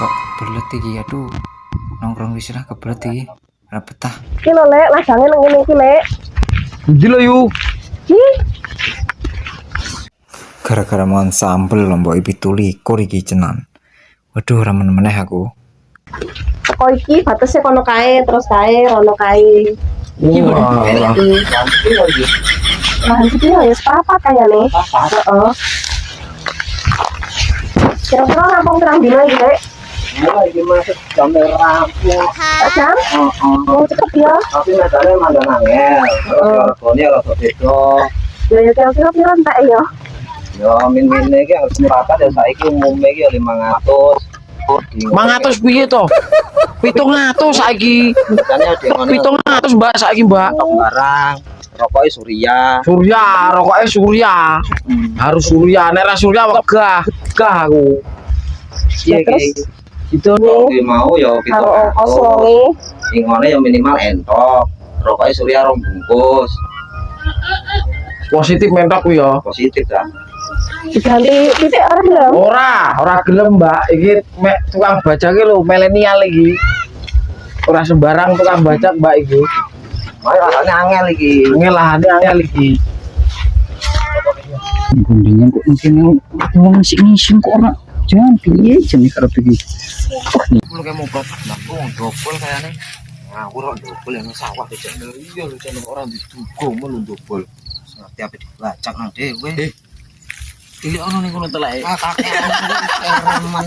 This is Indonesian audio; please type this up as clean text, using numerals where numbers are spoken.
kok belet iki, aduh. Nongkrong di sana kebelet iki. Ora betah. Iki lho, Lek, ladange nang ngene iki, Lek. Endi lho yu? Gara-gara mon sambel lombok 17 iki cenan. Waduh, ora meneh aku. Teko iki batese kono kae, terus kae, rono kae. Iki Wah, lahan iki ya sepapat kayane. Heeh. Kira-kira rampung pirang dino iki, Lek? iki masuk jam rampung. Jam? Mau cepet ya. Tapi metane mandan angel. Regane rada beda. Ya kira-kira piro entek ya? Ya min-mine iki harus merapat ya saiki umume iki ya 500. 500 piye to? 700 saiki. Jane ada ngene 700 Mbak saiki Mbak. barang. Rokoke Surya. Surya, rokoknya Surya. Harus Surya, nek ra Surya wegah aku. Ya, Iya terus? Itu nih mau ya Karo ongkos wonge. ingone ya minimal entok. Rokoke Surya 2 bungkus. Positif mentok ku ya. Positif dah. Diganti titik ora belum? Ora gelem Mbak. Iki mek tukang baca ki lho milenial iki. Ora sembarang tukang baca Mbak iki. Mau rasane angel iki. Ngelahane angel iki. Guntingan kok mungkin wong ngising kok ora. Jangan piye jenenge karo iki. Lu kayak mau bapak nang dobol kayaknya. Ngawur kok dobol yang sawah di channel. Iya lu channel orang diduga melu dobol. Ngerti apa dilacak nang dhewe. Ini ono ning kono teleke. Kakek reman.